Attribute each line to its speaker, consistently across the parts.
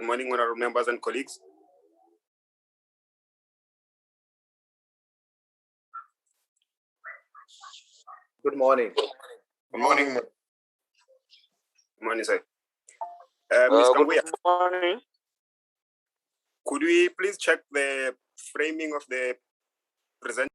Speaker 1: Good morning, honorable members and colleagues.
Speaker 2: Good morning.
Speaker 1: Good morning. Good morning, sir. Ms. Kambuya,
Speaker 3: Good morning.
Speaker 1: could we please check the framing of the present?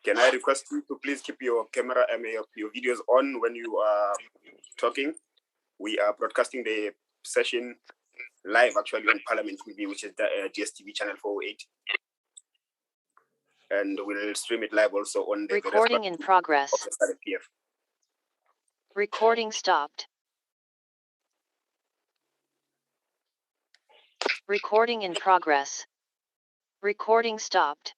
Speaker 1: Can I request you to please keep your camera and your videos on when you are talking? We are broadcasting the session live actually on Parliament TV, which is the DSTV channel 408. And we'll stream it live also on the
Speaker 4: recording in progress.
Speaker 1: of the PF.
Speaker 4: Recording stopped. Recording in progress. Recording stopped.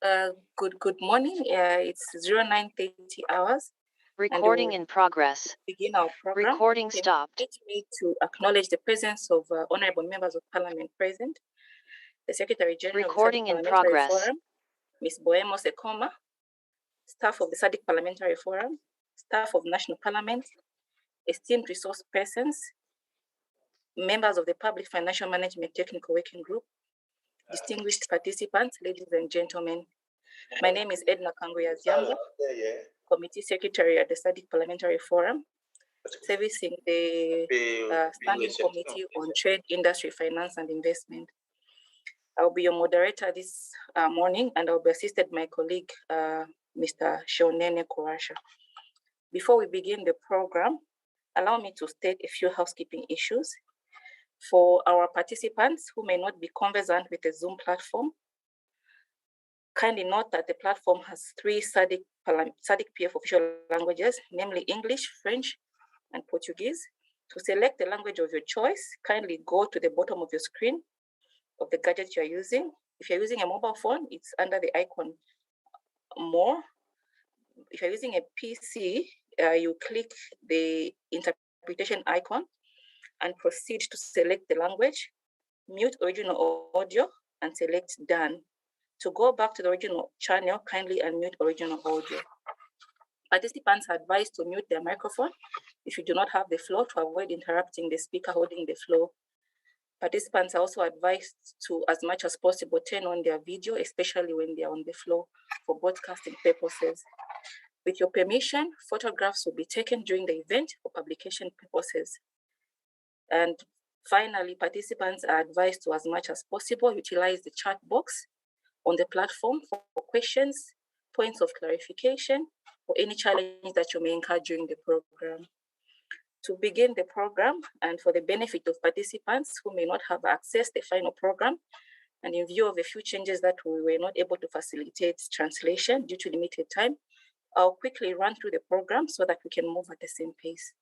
Speaker 5: Good morning. It's 09:30 hours.
Speaker 4: Recording in progress.
Speaker 5: Begin our program.
Speaker 4: Recording stopped.
Speaker 5: Permit me to acknowledge the presence of honorable members of Parliament present. The Secretary General
Speaker 4: Recording
Speaker 5: of the
Speaker 4: in
Speaker 5: SADC Parliamentary
Speaker 4: progress.
Speaker 5: Forum, Ms. Boemo Sekoma, staff of the SADC Parliamentary Forum, staff of National Parliament, esteemed resource persons, members of the Public Financial Management Technical Working Group, distinguished participants, ladies and gentlemen. My name is Edna Kanguya Ziamba, Committee Secretary at the SADC Parliamentary Forum, servicing the Standing Committee on Trade, Industry, Finance and Investment. I'll be your moderator this morning, and I'll be assisted by my colleague, Mr. Shonene Korasha. Before we begin the program, allow me to state a few housekeeping issues. For our participants who may not be conversant with the Zoom platform, kindly note that the platform has 3 SADC PF official languages, namely English, French, and Portuguese. To select the language of your choice, kindly go to the bottom of your screen of the gadget you're using. If you're using a mobile phone, it's under the icon More. If you're using a PC, you click the interpretation icon and proceed to select the language, mute original audio, and select Done. To go back to the original channel, kindly unmute original audio. Participants are advised to mute their microphone if you do not have the floor to avoid interrupting the speaker holding the floor. Participants are also advised to, as much as possible, turn on their video, especially when they are on the floor for broadcasting purposes. With your permission, photographs will be taken during the event for publication purposes. And finally, participants are advised to, as much as possible, utilize the chat box on the platform for questions, points of clarification, or any challenge that you may encounter during the program. To begin the program, and for the benefit of participants who may not have accessed the final program, and in view of a few changes that we were not able to facilitate translation due to limited time, I'll quickly run through the program so that we can move at the same pace.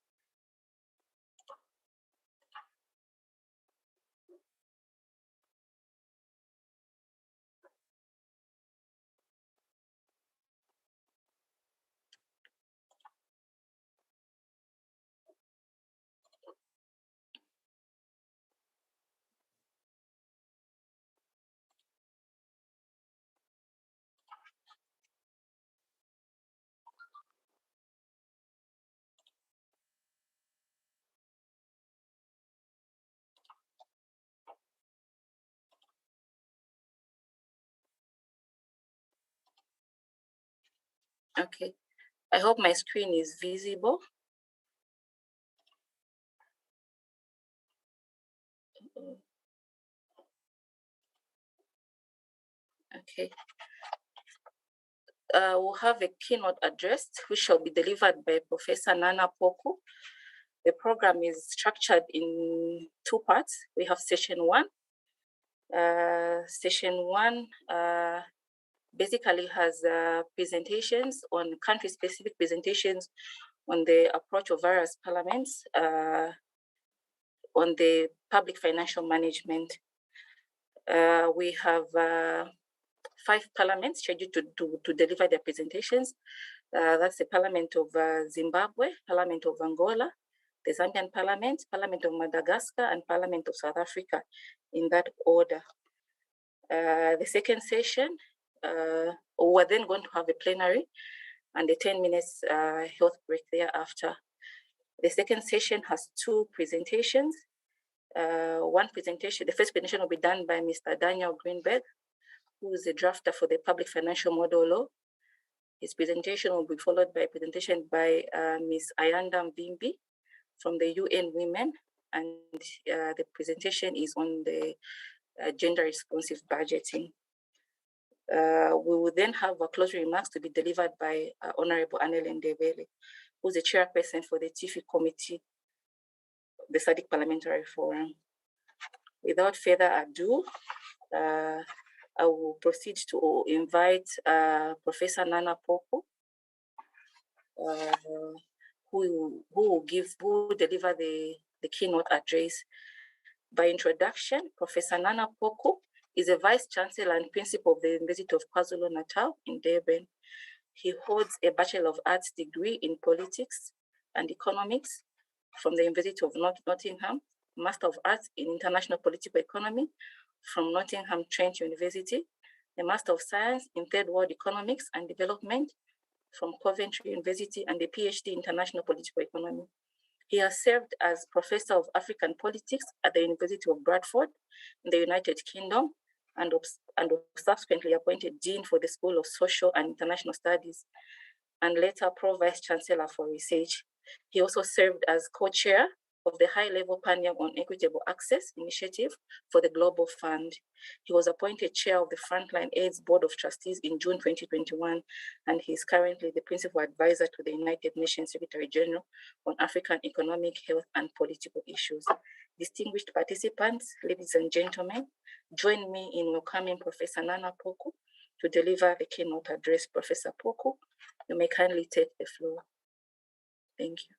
Speaker 5: Okay, I hope my screen is visible. Okay. We'll have a keynote address, which shall be delivered by Professor Nana Poku. The program is structured in two parts. We have session one. Session one basically has presentations on country-specific presentations on the approach of various parliaments on the public financial management. We have 5 parliaments scheduled to deliver their presentations. That's the Parliament of Zimbabwe, Parliament of Angola, the Zambian Parliament, Parliament of Madagascar, and Parliament of South Africa, in that order. The second session, we're then going to have a plenary and a 10 minutes health break thereafter. The second session has 2 presentations. One presentation, the first presentation will be done by Mr. Daniel Greenberg, who is a drafter for the Public Financial Model Law. His presentation will be followed by a presentation by Ms. Ayanda Mvimbi from the UN Women, and the presentation is on the gender responsive budgeting. We will then have closing remarks to be delivered by Honorable Annelen Ndebele, who's the chairperson for the TIFI committee, the SADC Parliamentary Forum. Without further ado, I will proceed to invite Professor Nana Poku, who will deliver the keynote address. By introduction, Professor Nana Poku is a Vice Chancellor and Principal of the University of KwaZulu-Natal in Durban. He holds a Bachelor of Arts degree in Politics and Economics from the University of Nottingham, Master of Arts in International Political Economy from Nottingham Trent University, a Master of Science in Third World Economics and Development from Coventry University, and a PhD in International Political Economy. He has served as Professor of African Politics at the University of Bradford in the United Kingdom, and subsequently appointed Dean for the School of Social and International Studies, and later Pro Vice Chancellor for Research. He also served as co-chair of the High-Level Panel on Equitable Access Initiative for the Global Fund. He was appointed chair of the Frontline AIDS Board of Trustees in June 2021, and he is currently the principal advisor to the United Nations Secretary General on African economic, health, and political issues. Distinguished participants, ladies and gentlemen, join me in welcoming Professor Nana Poku to deliver the keynote address. Professor Poku, you may kindly take the floor. Thank you.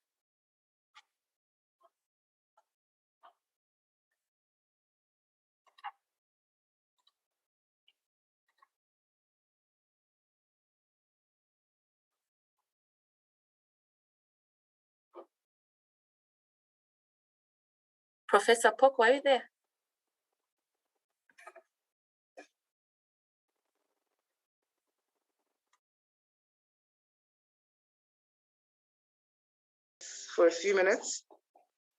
Speaker 5: Professor Poku, are you there?
Speaker 3: For a few minutes.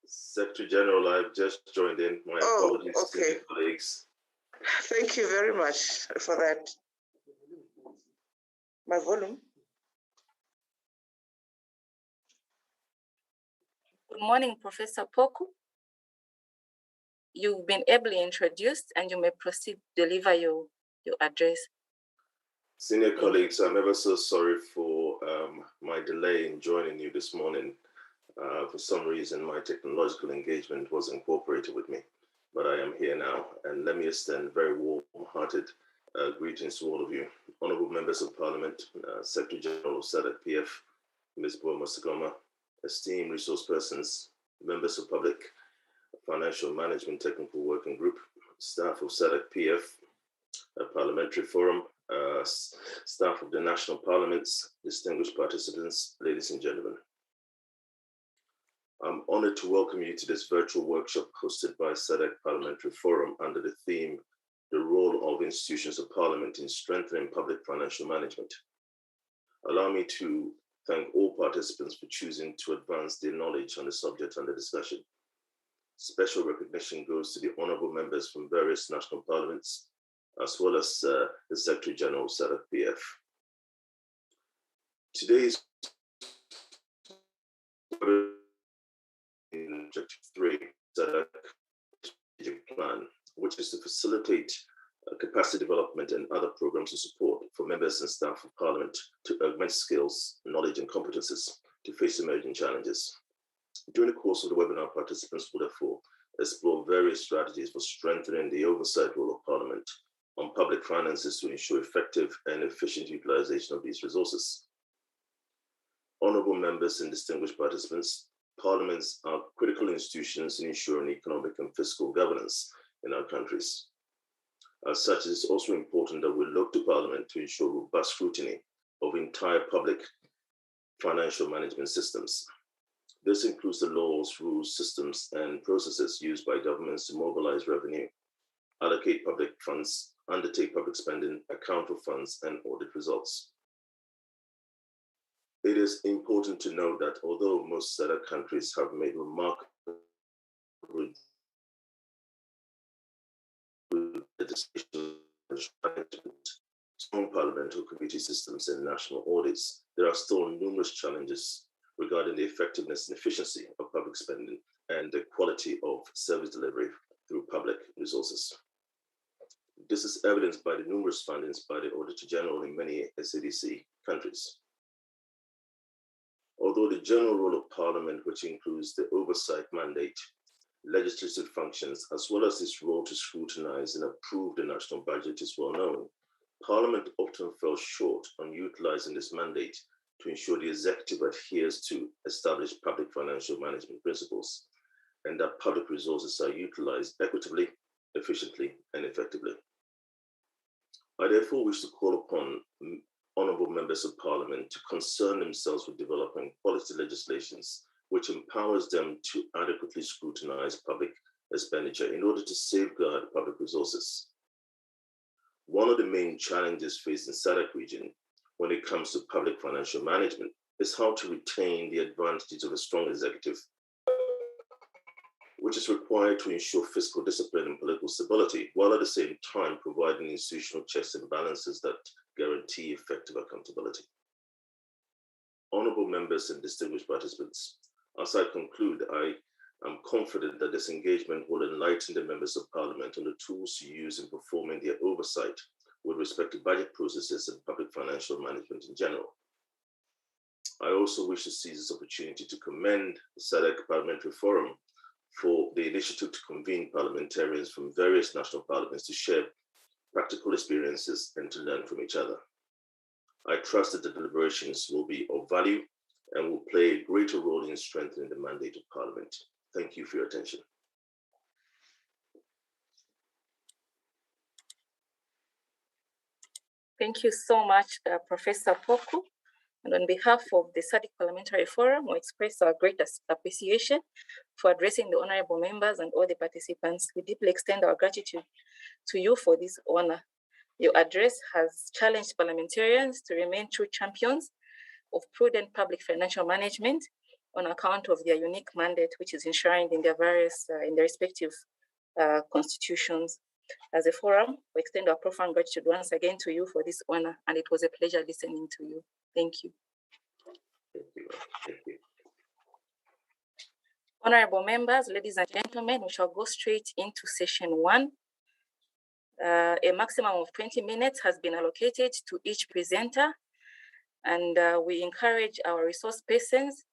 Speaker 6: Secretary General, I've just joined in. My apologies to the colleagues.
Speaker 3: Thank you very much for that. My volume.
Speaker 5: Good morning, Professor Poku. You've been ably introduced and you may proceed to deliver your address.
Speaker 6: Senior colleagues, I'm ever so sorry for my delay in joining you this morning. For some reason, my technological engagement was incorporated with me, but I am here now. And let me extend very warm-hearted greetings to all of you. Honorable members of Parliament, Secretary General of SADC PF, Ms. Boa Masagoma, esteemed resource persons, members of Public Financial Management Technical Working Group, staff of SADC PF, Parliamentary Forum, staff of the national parliaments, distinguished participants, ladies and gentlemen. I'm honored to welcome you to this virtual workshop hosted by SADC Parliamentary Forum under the theme, The Role of Institutions of Parliament in Strengthening Public Financial Management. Allow me to thank all participants for choosing to advance their knowledge on the subject under discussion. Special recognition goes to the honorable members from various national parliaments, as well as the Secretary General of SADC PF. Today's in Objective 3, SADC strategic plan, which is to facilitate capacity development and other programs of support for members and staff of Parliament to augment skills, knowledge, and competences to face emerging challenges. During the course of the webinar, participants will therefore explore various strategies for strengthening the oversight role of Parliament on public finances to ensure effective and efficient utilization of these resources. Honorable members and distinguished participants, parliaments are critical institutions in ensuring economic and fiscal governance in our countries. As such, it is also important that we look to Parliament to ensure robust scrutiny of entire public financial management systems. This includes the laws, rules, systems, and processes used by governments to mobilize revenue, allocate public funds, undertake public spending, account for funds, and audit results. It is important to note that although most SADC countries have made remarkable legislation, strong parliamentary committee systems, and national audits, there are still numerous challenges regarding the effectiveness and efficiency of public spending and the quality of service delivery through public resources. This is evidenced by the numerous findings by the Auditor General in many SADC countries. Although the general role of Parliament, which includes the oversight mandate, legislative functions, as well as its role to scrutinize and approve the national budget is well known, Parliament often fell short on utilizing this mandate to ensure the executive adheres to established public financial management principles and that public resources are utilized equitably, efficiently, and effectively. I therefore wish to call upon honorable members of Parliament to concern themselves with developing quality legislations which empowers them to adequately scrutinize public expenditure in order to safeguard public resources. One of the main challenges faced in SADC region when it comes to public financial management is how to retain the advantages of a strong executive, which is required to ensure fiscal discipline and political stability, while at the same time providing institutional checks and balances that guarantee effective accountability. Honorable members and distinguished participants, as I conclude, I am confident that this engagement will enlighten the members of Parliament on the tools to use in performing their oversight with respect to budget processes and public financial management in general. I also wish to seize this opportunity to commend the SADC Parliamentary Forum for the initiative to convene parliamentarians from various national parliaments to share practical experiences and to learn from each other. I trust that the deliberations will be of value and will play a greater role in strengthening the mandate of Parliament. Thank you for your attention.
Speaker 5: Thank you so much, Professor Poku. And on behalf of the SADC Parliamentary Forum, we express our greatest appreciation for addressing the honorable members and all the participants. We deeply extend our gratitude to you for this honor. Your address has challenged parliamentarians to remain true champions of prudent public financial management on account of their unique mandate, which is enshrined in their respective constitutions. As a forum, we extend our profound gratitude once again to you for this honor, and it was a pleasure listening to you. Thank you.
Speaker 6: Thank you. Thank you.
Speaker 5: Honorable members, ladies and gentlemen, we shall go straight into session 1. A maximum of 20 minutes has been allocated to each presenter, and we encourage our resource persons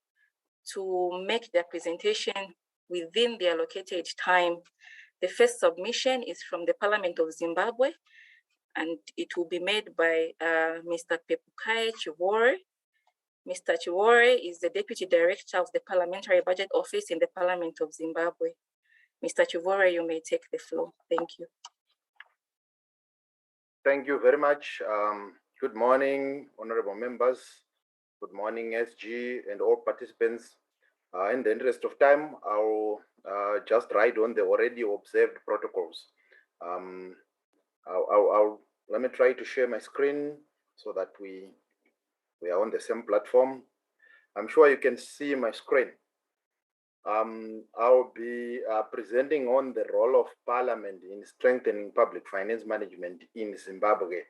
Speaker 5: to make their presentation within the allocated time. The first submission is from the Parliament of Zimbabwe, and it will be made by Mr. Pepukai Chivore. Mr. Chivore is the Deputy Director of the Parliamentary Budget Office in the Parliament of Zimbabwe. Mr. Chivore, you may take the floor. Thank you.
Speaker 2: Thank you very much. Good morning, honorable members. Good morning, SG and all participants. In the interest of time, I'll just ride on the already observed protocols. Let me try to share my screen so that we are on the same platform. I'm sure you can see my screen. I'll be presenting on the role of Parliament in strengthening public finance management in Zimbabwe.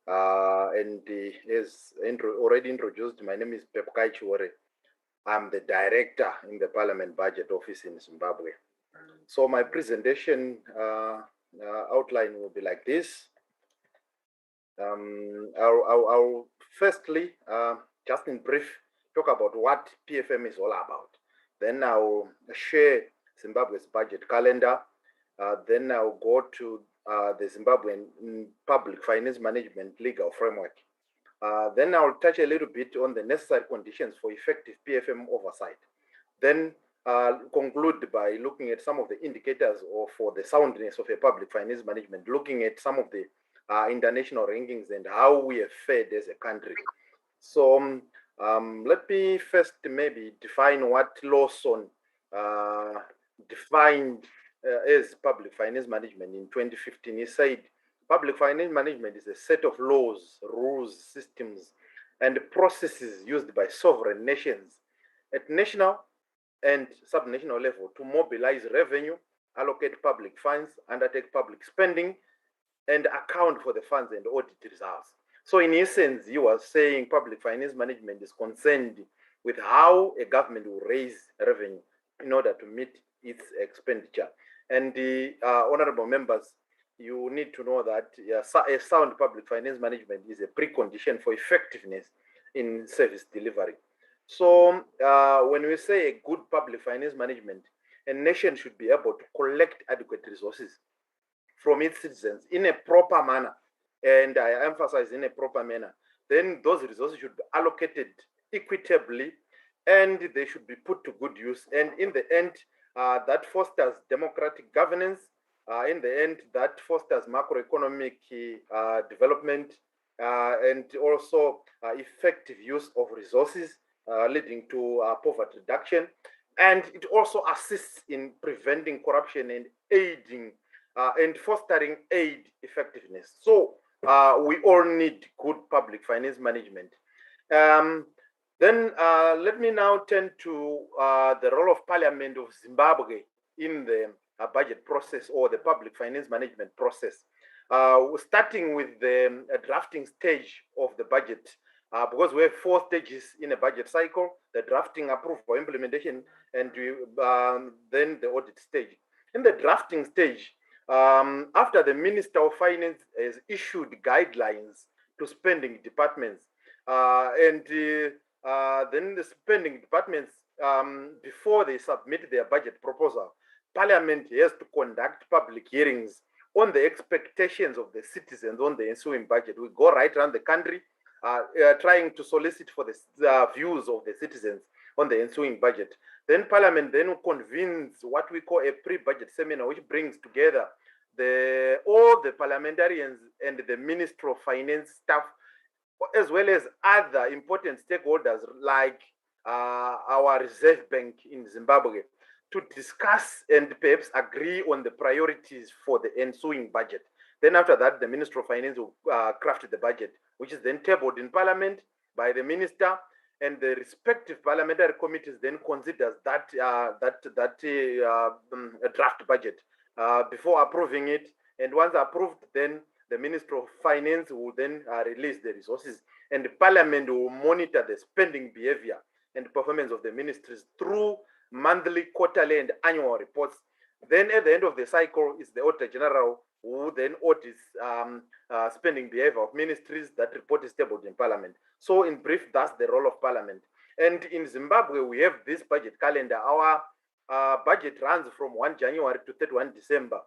Speaker 2: And as already introduced, my name is Pepukai Chivore. I'm the Director in the Parliament Budget Office in Zimbabwe. So my presentation outline will be like this. I'll firstly, just in brief, talk about what PFM is all about. Then I'll share Zimbabwe's budget calendar. Then I'll go to the Zimbabwean Public Finance Management Legal Framework. Then I'll touch a little bit on the necessary conditions for effective PFM oversight. Then conclude by looking at some of the indicators for the soundness of a public finance management, looking at some of the international rankings and how we have fared as a country. So let me first maybe define what Lawson defined as public finance management in 2015. He said, public finance management is a set of laws, rules, systems, and processes used by sovereign nations at national and subnational level to mobilize revenue, allocate public funds, undertake public spending, and account for the funds and audit reserves. So in essence, you are saying public finance management is concerned with how a government will raise revenue in order to meet its expenditure. And the honorable members, you need to know that a sound public finance management is a precondition for effectiveness in service delivery. So when we say a good public finance management, a nation should be able to collect adequate resources from its citizens in a proper manner. And I emphasize in a proper manner. Then those resources should be allocated equitably and they should be put to good use. And in the end, that fosters democratic governance. In the end, that fosters macroeconomic development and also effective use of resources, leading to poverty reduction. And it also assists in preventing corruption and aiding and fostering aid effectiveness. So we all need good public finance management. Then let me now turn to the role of Parliament of Zimbabwe in the budget process or the public finance management process. Starting with the drafting stage of the budget, because we have 4 stages in a budget cycle: the drafting, approval, implementation, and then the audit stage. In the drafting stage, after the Minister of Finance has issued guidelines to spending departments, and then the spending departments, before they submit their budget proposal, Parliament has to conduct public hearings on the expectations of the citizens on the ensuing budget. We go right around the country trying to solicit for the views of the citizens on the ensuing budget. Then Parliament then convenes what we call a pre-budget seminar, which brings together all the parliamentarians and the Ministry of Finance staff as well as other important stakeholders like our Reserve Bank in Zimbabwe, to discuss and perhaps agree on the priorities for the ensuing budget. Then after that, the Minister of Finance will craft the budget, which is then tabled in Parliament by the Minister, and the respective parliamentary committees then considers that draft budget before approving it. And once approved, then the Minister of Finance will then release the resources, and the Parliament will monitor the spending behavior and performance of the ministries through monthly, quarterly, and annual reports. Then at the end of the cycle is the Auditor General, who then audits spending behavior of ministries. That report is tabled in Parliament. So in brief, that's the role of Parliament. And in Zimbabwe, we have this budget calendar. Our budget runs from 1 January to 31 December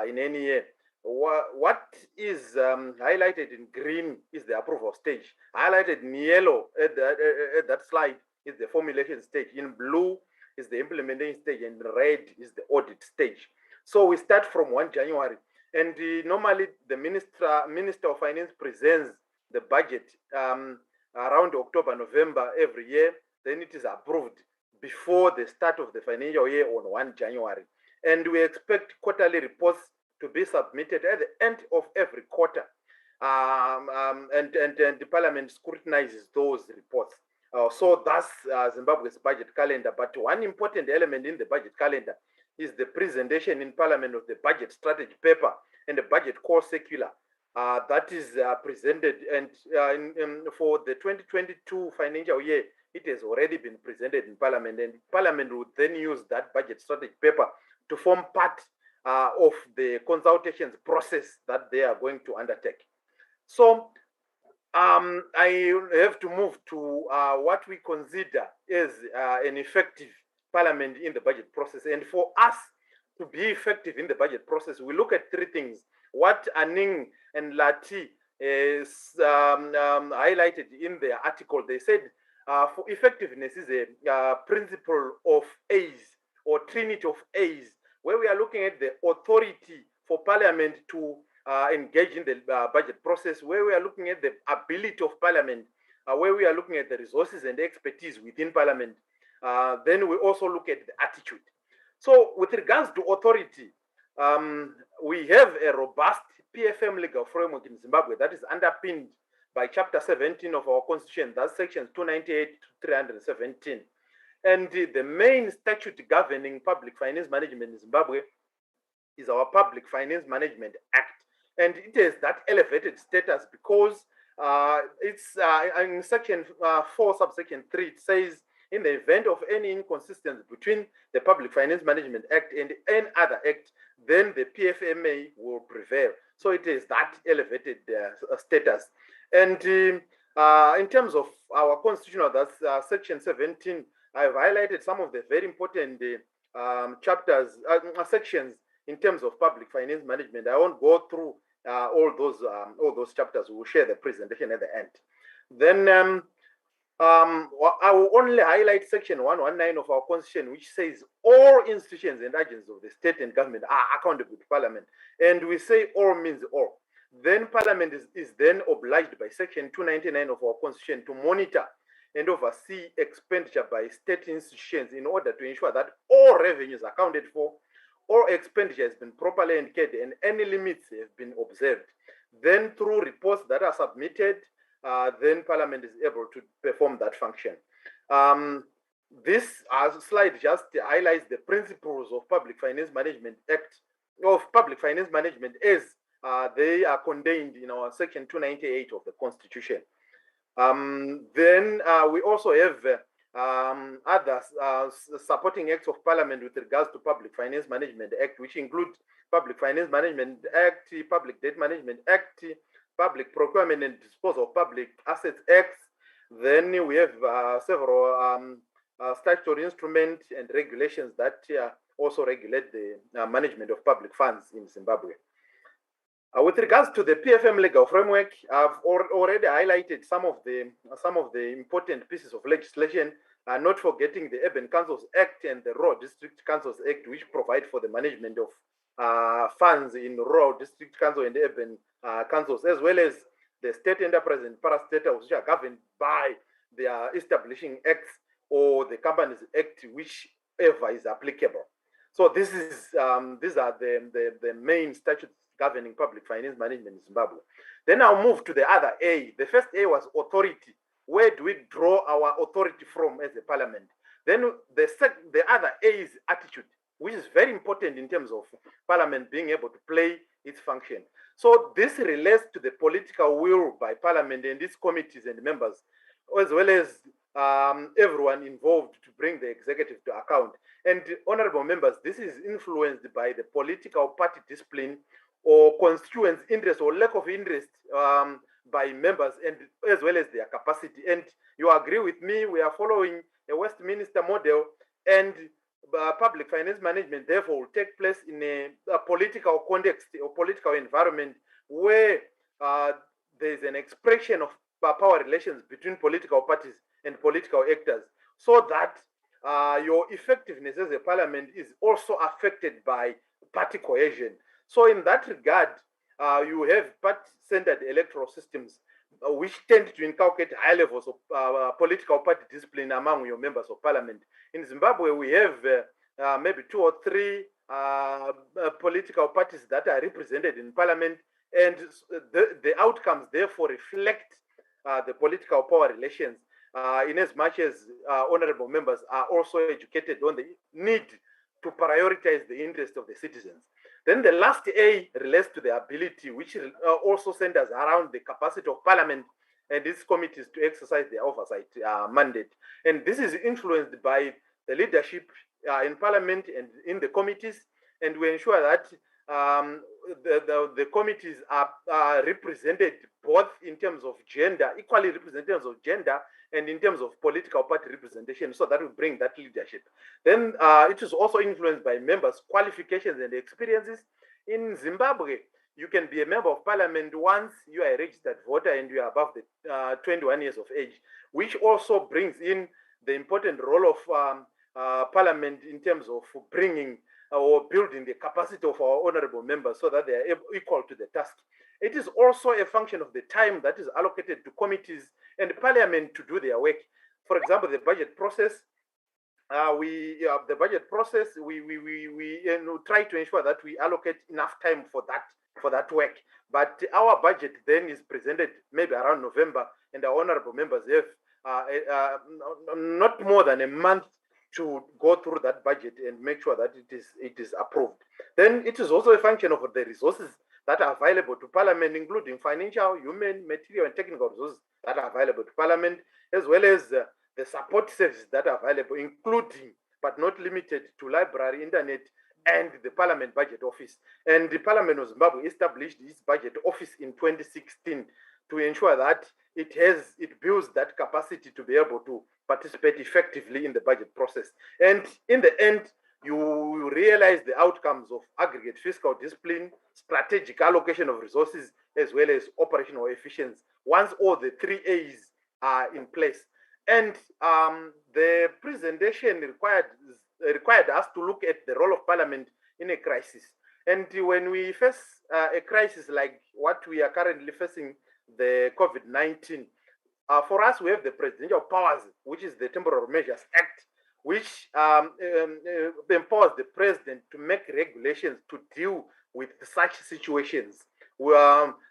Speaker 2: in any year. What is highlighted in green is the approval stage. Highlighted in yellow at that slide is the formulation stage. In blue is the implementation stage, and red is the audit stage. So we start from 1 January. And normally the Minister of Finance presents the budget around October, November every year. Then it is approved before the start of the financial year on 1 January. And we expect quarterly reports to be submitted at the end of every quarter. And the Parliament scrutinizes those reports. So that's Zimbabwe's budget calendar. But one important element in the budget calendar is the presentation in Parliament of the budget strategy paper and the budget core circular that is presented. And for the 2022 financial year, it has already been presented in Parliament, and Parliament would then use that budget strategy paper to form part of the consultations process that they are going to undertake. So I have to move to what we consider as an effective Parliament in the budget process. And for us to be effective in the budget process, we look at three things. What Aning and Lati highlighted in their article, they said for effectiveness is a principle of A's, or trinity of A's, where we are looking at the authority for Parliament to engage in the budget process, where we are looking at the ability of Parliament, where we are looking at the resources and expertise within Parliament. Then we also look at the attitude. So with regards to authority, we have a robust PFM legal framework in Zimbabwe that is underpinned by Chapter 17 of our Constitution, that's sections 298 to 317. And the main statute governing public finance management in Zimbabwe is our Public Finance Management Act. And it has that elevated status because it's in section 4, subsection 3, it says, in the event of any inconsistency between the Public Finance Management Act and any other act, then the PFMA will prevail. So it is that elevated status. And in terms of our constitutional, that's section 17, I've highlighted some of the very important chapters, sections in terms of public finance management. I won't go through all those chapters. We'll share the presentation at the end. Then I will only highlight section 119 of our constitution, which says all institutions and agents of the state and government are accountable to Parliament. And we say all means all. Then Parliament is then obliged by section 299 of our constitution to monitor and oversee expenditure by state institutions in order to ensure that all revenues are accounted for, all expenditure has been properly indicated, and any limits have been observed. Then through reports that are submitted, then Parliament is able to perform that function. This slide just highlights the principles of Public Finance Management Act, of Public Finance Management as they are contained in our section 298 of the Constitution. Then we also have other supporting acts of Parliament with regards to Public Finance Management Act, which include Public Finance Management Act, Public Debt Management Act, Public Procurement and Disposal of Public Assets Acts. Then we have several statutory instruments and regulations that also regulate the management of public funds in Zimbabwe. With regards to the PFM legal framework, I've already highlighted some of the important pieces of legislation, not forgetting the Urban Councils Act and the Rural District Councils Act, which provide for the management of funds in rural district council and urban councils, as well as the state enterprise and parastatals, which are governed by their establishing acts or the Companies Act, whichever is applicable. So this is these are the main statutes governing public finance management in Zimbabwe. Then I'll move to the other A. The first A was authority. Where do we draw our authority from as a parliament? Then the other A is attitude, which is very important in terms of parliament being able to play its function. So this relates to the political will by parliament and its committees and members, as well as everyone involved to bring the executive to account. And honorable members, this is influenced by the political party discipline or constituents' interest or lack of interest by members, and as well as their capacity. And you agree with me, we are following a Westminster model, and public finance management therefore will take place in a political context or political environment where there's an expression of power relations between political parties and political actors, so that your effectiveness as a parliament is also affected by party cohesion. So in that regard, you have party-centered electoral systems which tend to inculcate high levels of political party discipline among your members of parliament. In Zimbabwe, we have maybe 2 or 3 political parties that are represented in parliament, and the outcomes therefore reflect the political power relations, in as much as honorable members are also educated on the need to prioritize the interest of the citizens. Then the last A relates to the ability, which also centers around the capacity of parliament and its committees to exercise their oversight mandate. And this is influenced by the leadership in parliament and in the committees, and we ensure that the committees are represented both in terms of gender, equally represented in terms of gender, and in terms of political party representation, so that will bring that leadership. Then it is also influenced by members' qualifications and experiences. In Zimbabwe, you can be a member of parliament once you are a registered voter and you are above the 21 years of age, which also brings in the important role of parliament in terms of bringing or building the capacity of our honorable members so that they are equal to the task. It is also a function of the time that is allocated to committees and parliament to do their work. For example, the budget process, we try to ensure that we allocate enough time for that work. But our budget then is presented maybe around November, and our honorable members have not more than a month to go through that budget and make sure that it is approved. Then it is also a function of the resources that are available to parliament, including financial, human, material, and technical resources that are available to parliament, as well as the support services that are available, including but not limited to library, internet, and the Parliament Budget Office. And the Parliament of Zimbabwe established its budget office in 2016 to ensure that it builds that capacity to be able to participate effectively in the budget process. And in the end, you realize the outcomes of aggregate fiscal discipline, strategic allocation of resources, as well as operational efficiency, once all the 3 A's are in place. And the presentation required us to look at the role of parliament in a crisis. And when we face a crisis like what we are currently facing, the COVID-19, for us, we have the presidential powers, which is the Temporary Measures Act, which empowers the president to make regulations to deal with such situations.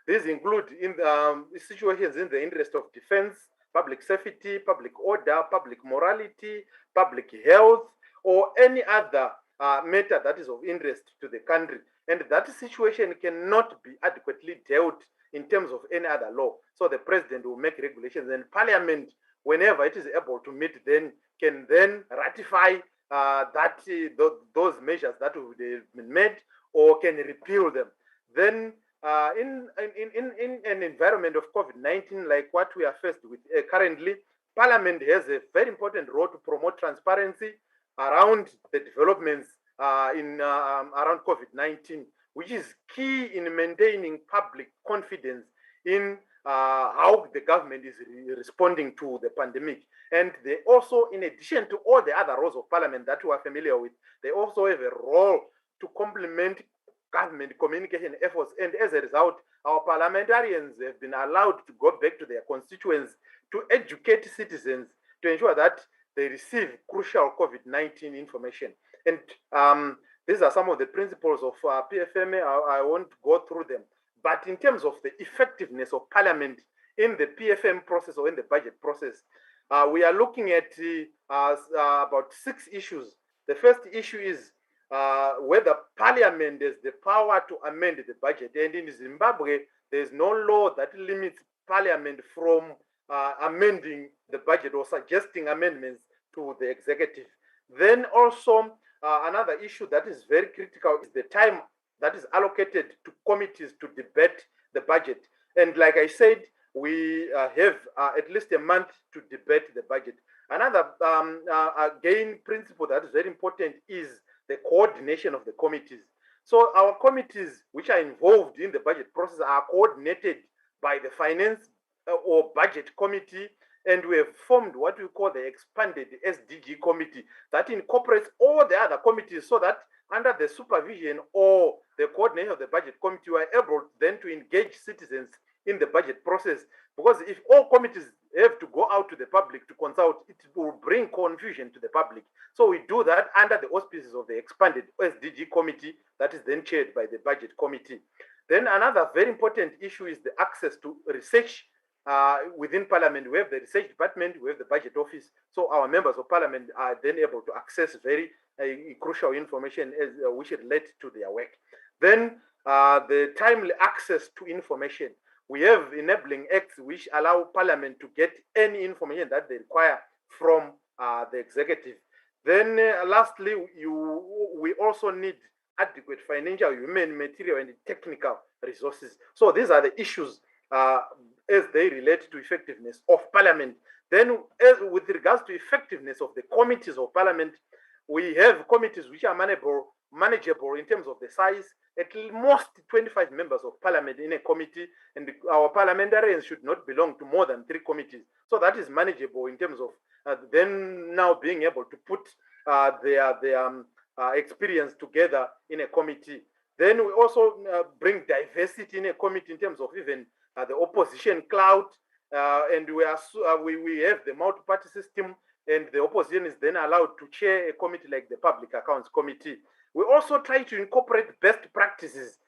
Speaker 2: These include situations in the interest of defense, public safety, public order, public morality, public health, or any other matter that is of interest to the country. And that situation cannot be adequately dealt in terms of any other law. So the president will make regulations, and parliament, whenever it is able to meet, then can then ratify those measures that have been made, or can repeal them. Then in an environment of COVID-19 like what we are faced with currently, parliament has a very important role to promote transparency around the developments around COVID-19, which is key in maintaining public confidence in how the government is responding to the pandemic. And they also, in addition to all the other roles of parliament that we are familiar with, they also have a role to complement government communication efforts. And as a result, our parliamentarians have been allowed to go back to their constituents to educate citizens to ensure that they receive crucial COVID-19 information. And these are some of the principles of PFMA. I won't go through them. But in terms of the effectiveness of Parliament in the PFM process or in the budget process, we are looking at about 6 issues. The first issue is whether Parliament has the power to amend the budget. And in Zimbabwe, there is no law that limits Parliament from amending the budget or suggesting amendments to the executive. Then also, another issue that is very critical is the time that is allocated to committees to debate the budget. And like I said, we have at least a month to debate the budget. Another again principle that is very important is the coordination of the committees. So our committees which are involved in the budget process are coordinated by the finance or budget committee, and we have formed what we call the expanded SDG committee that incorporates all the other committees, so that under the supervision or the coordination of the budget committee, we are able then to engage citizens in the budget process. Because if all committees have to go out to the public to consult, it will bring confusion to the public. So we do that under the auspices of the expanded SDG committee that is then chaired by the budget committee. Then another very important issue is the access to research within Parliament. We have the research department, we have the budget office. So our members of Parliament are then able to access very crucial information which relate to their work. Then the timely access to information. We have enabling acts which allow Parliament to get any information that they require from the executive. Then lastly, we also need adequate financial, human, material, and technical resources. So these are the issues as they relate to effectiveness of Parliament. Then with regards to effectiveness of the committees of Parliament, we have committees which are manageable in terms of the size. At most 25 members of Parliament in a committee, and our parliamentarians should not belong to more than 3 committees. So that is manageable in terms of then now being able to put their experience together in a committee. Then we also bring diversity in a committee in terms of even the opposition clout, and we have the multi-party system, and the opposition is then allowed to chair a committee like the Public Accounts Committee. We also try to incorporate best practices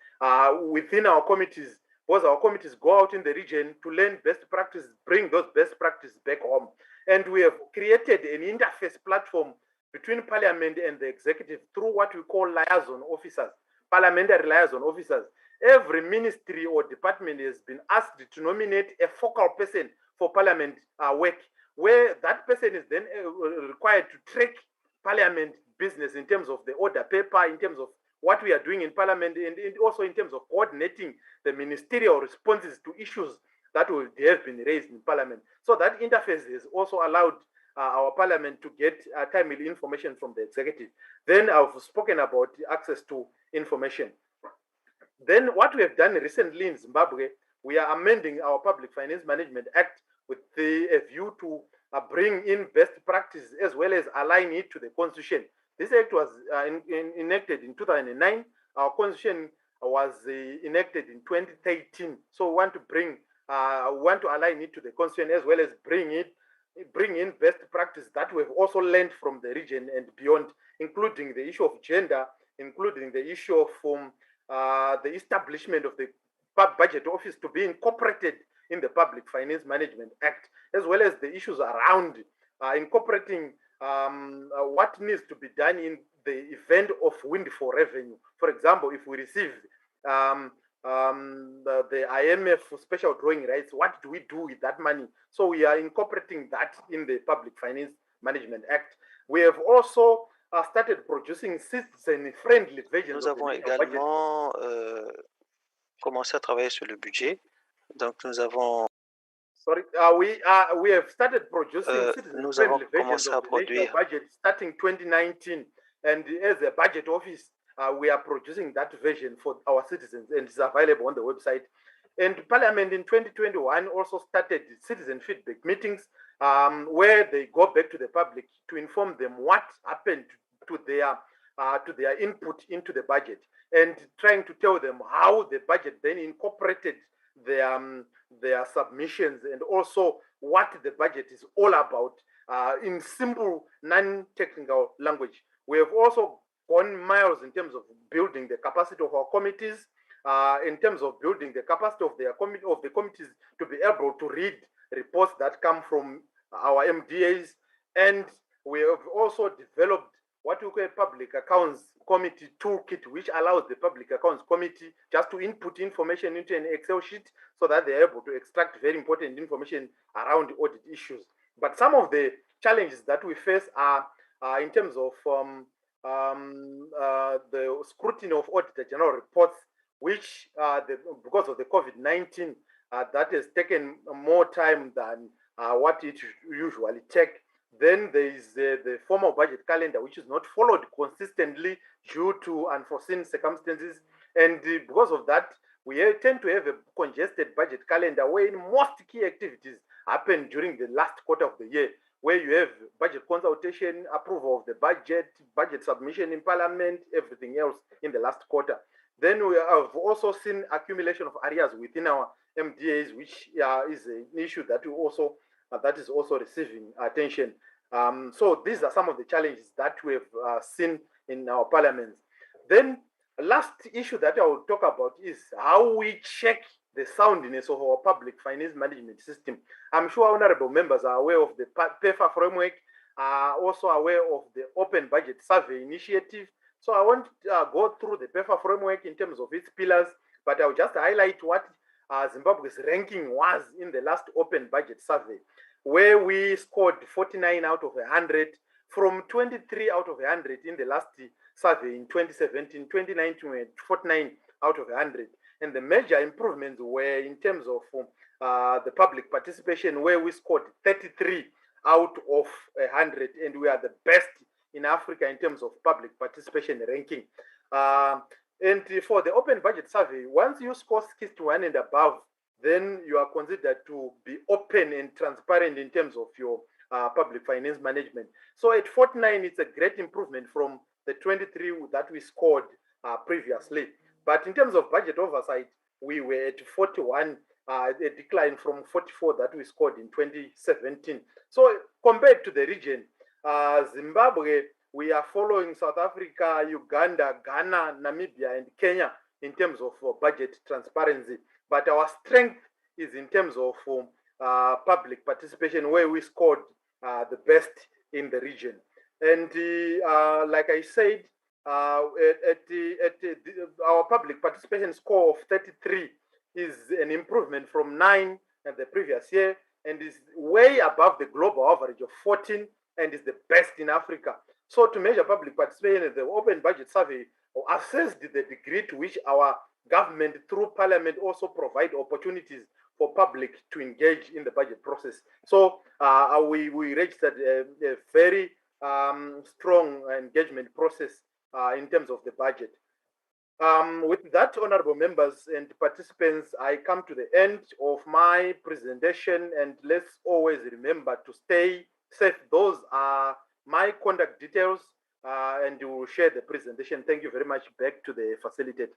Speaker 2: within our committees, because our committees go out in the region to learn best practices, bring those best practices back home. And we have created an interface platform between Parliament and the executive through what we call liaison officers, parliamentary liaison officers. Every ministry or department has been asked to nominate a focal person for Parliament work, where that person is then required to track Parliament business in terms of the order paper, in terms of what we are doing in Parliament, and also in terms of coordinating the ministerial responses to issues that have been raised in Parliament. So that interface has also allowed our Parliament to get timely information from the executive. Then I've spoken about the access to information. Then what we have done recently in Zimbabwe, we are amending our Public Finance Management Act with a view to bring in best practices as well as align it to the Constitution. This act was enacted in 2009. Our Constitution was enacted in 2013. So we want to align it to the Constitution as well as bring in best practice that we've also learned from the region and beyond, including the issue of gender, including the issue of the establishment of the budget office to be incorporated in the Public Finance Management Act, as well as the issues around incorporating what needs to be done in the event of windfall revenue. For example, if we receive the IMF special drawing rights, what do we do with that money? So we are incorporating that in the Public Finance Management Act. We have also started producing citizen-friendly versions.
Speaker 7: Nous avons également commencé à travailler sur le budget. Donc nous avons
Speaker 2: we have started producing citizen-friendly versions of the national budget starting 2019, and as a budget office, we are producing that version for our citizens, and it's available on the website. And Parliament in 2021 also started citizen feedback meetings where they go back to the public to inform them what happened to their to their input into the budget, and trying to tell them how the budget then incorporated their submissions, and also what the budget is all about in simple, non-technical language. We have also gone miles in terms of building the capacity of our committees, in terms of building the capacity of the committees to be able to read reports that come from our MDAs, and we have also developed what we call a Public Accounts Committee toolkit, which allows the Public Accounts Committee just to input information into an Excel sheet so that they're able to extract very important information around audit issues. But some of the challenges that we face are in terms of the scrutiny of Auditor General reports, which because of the COVID-19, that has taken more time than what it usually takes. Then there is the formal budget calendar, which is not followed consistently due to unforeseen circumstances. And because of that, we tend to have a congested budget calendar where most key activities happen during the last quarter of the year, where you have budget consultation, approval of the budget submission in Parliament, everything else in the last quarter. Then we have also seen accumulation of areas within our MDAs, which is an issue that that is also receiving attention. So these are some of the challenges that we have seen in our parliaments. Then last issue that I will talk about is how we check the soundness of our public finance management system. I'm sure honorable members are aware of the PEFA framework, are also aware of the Open Budget Survey Initiative. So I won't go through the PEFA framework in terms of its pillars, but I'll just highlight what Zimbabwe's ranking was in the last Open Budget Survey, where we scored 49 out of 100 from 23 out of 100 in the last survey in 2017. 2019 we had 49 out of 100. And the major improvements were in terms of the public participation, where we scored 33 out of 100, and we are the best in Africa in terms of public participation ranking. And for the Open Budget Survey, once you score 61 and above, then you are considered to be open and transparent in terms of your public finance management. So at 49, it's a great improvement from the 23 that we scored previously. But in terms of budget oversight, we were at 41, a decline from 44 that we scored in 2017. So compared to the region, Zimbabwe, we are following South Africa, Uganda, Ghana, Namibia, and Kenya in terms of budget transparency. But our strength is in terms of public participation, where we scored the best in the region. And like I said, our public participation score of 33 is an improvement from 9 at the previous year, and is way above the global average of 14, and is the best in Africa. So to measure public participation, the Open Budget Survey assessed the degree to which our government through Parliament also provide opportunities for public to engage in the budget process. So we registered a very strong engagement process in terms of the budget. With that, honorable members and participants, I come to the end of my presentation, and let's always remember to stay safe. Those are my contact details, and we will share the presentation. Thank you very much. Back to the facilitator.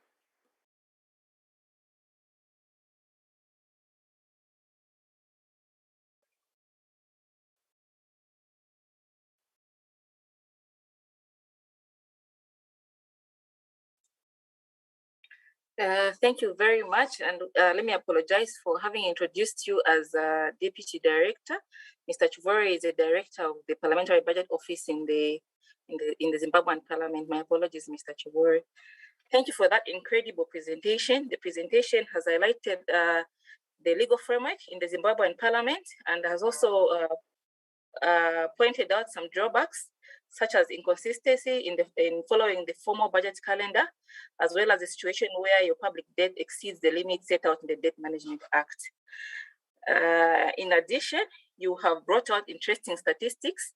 Speaker 5: Thank you very much, and let me apologize for having introduced you as Deputy Director. Mr. Chivore is a Director of the Parliamentary Budget Office in the Zimbabwean Parliament. My apologies, Mr. Chivore. Thank you for that incredible presentation. The presentation has highlighted the legal framework in the Zimbabwean Parliament, and has also pointed out some drawbacks, such as inconsistency in following the formal budget calendar, as well as a situation where your public debt exceeds the limit set out in the Debt Management Act. In addition, you have brought out interesting statistics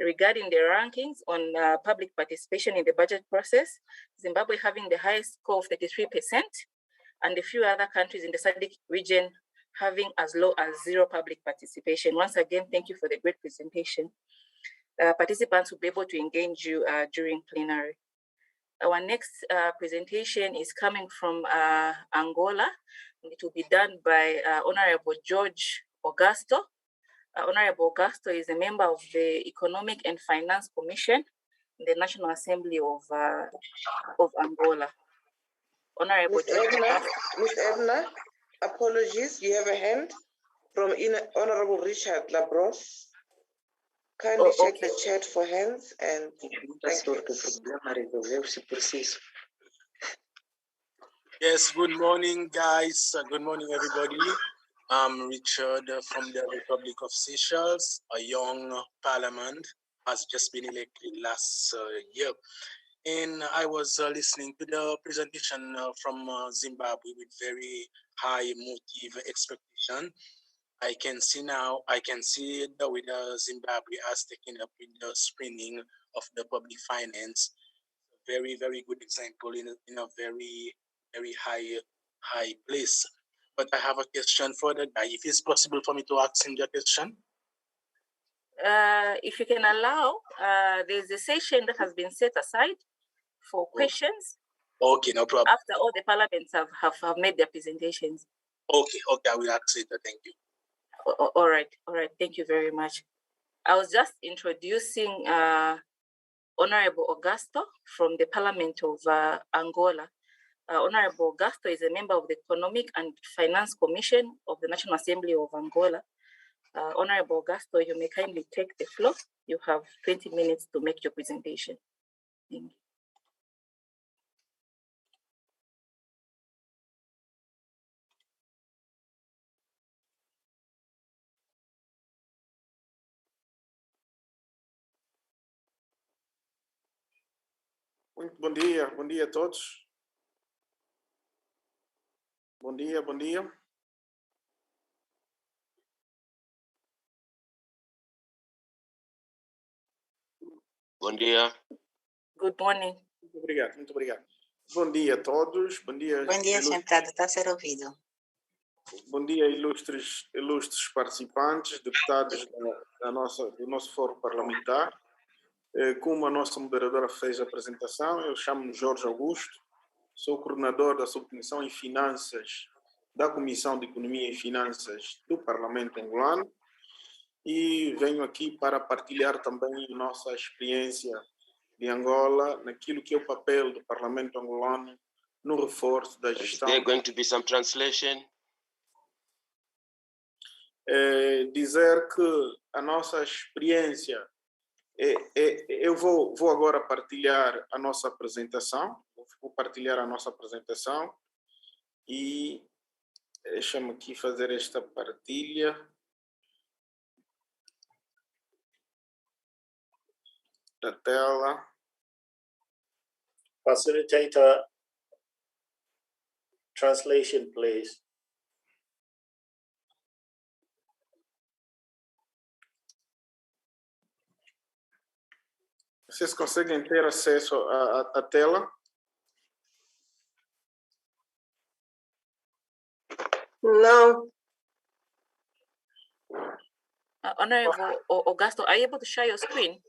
Speaker 5: regarding the rankings on public participation in the budget process, Zimbabwe having the highest score of 33%, and a few other countries in the SADC region having as low as 0 public participation. Once again, thank you for the great presentation. Participants will be able to engage you during plenary. Our next presentation is coming from Angola. It will be done by Honorable George Augusto. Honorable Augusto is a member of the Economic and Finance Commission in the National Assembly of Angola. Honorable
Speaker 3: Ms.
Speaker 5: George
Speaker 3: Edna,
Speaker 5: Augusto.
Speaker 3: Ms. Edna, apologies, you have a hand from Honorable Richard Labros. Kindly check
Speaker 5: Okay.
Speaker 3: the chat for hands and thank you.
Speaker 8: Yes, good morning, guys. Good morning, everybody. I'm Richard from the Republic of Seychelles. A young parliament has just been elected last year. And I was listening to the presentation from Zimbabwe with very high motive expectation. I can see that with Zimbabwe has taken up with the screening of the public finance. Very, very good example in a very, very high place. But I have a question for the guy. If it's possible for me to ask him the question.
Speaker 5: If you can allow, there's a session that has been set aside for questions.
Speaker 8: Okay, no problem.
Speaker 5: After all the parliaments have made their presentations.
Speaker 8: Okay, I will ask it. Thank you.
Speaker 5: All right. Thank you very much. I was just introducing Honorable Augusto from the Parliament of Angola. Honorable Augusto is a member of the Economic and Finance Commission of the National Assembly of Angola. Honorable Augusto, you may kindly take the floor. You have 20 minutes to make your presentation. Thank you.
Speaker 9: Muito bom dia a todos. Bom dia.
Speaker 10: Bom dia.
Speaker 5: Good morning.
Speaker 9: Muito obrigado. Bom dia a todos. Bom dia,
Speaker 11: sentado, está a ser ouvido.
Speaker 9: Bom dia, ilustres participantes, deputados do nosso fórum parlamentar. Como a nossa moderadora fez a apresentação, eu chamo-me Jorge Augusto, sou coordenador da Subcomissão em Finanças da Comissão de Economia e Finanças do Parlamento angolano e venho aqui para partilhar também a nossa experiência de Angola naquilo que é o papel do Parlamento angolano no reforço da gestão.
Speaker 10: Is there going to be some translation?
Speaker 9: Dizer que a nossa experiência eu vou agora partilhar a nossa apresentação. Vou partilhar a nossa apresentação e deixa-me aqui fazer esta partilha. Da tela.
Speaker 12: Facilitator, translation, please.
Speaker 9: Vocês conseguem ter acesso à tela?
Speaker 11: Não.
Speaker 5: Honorable Augusto, are you able to share your screen?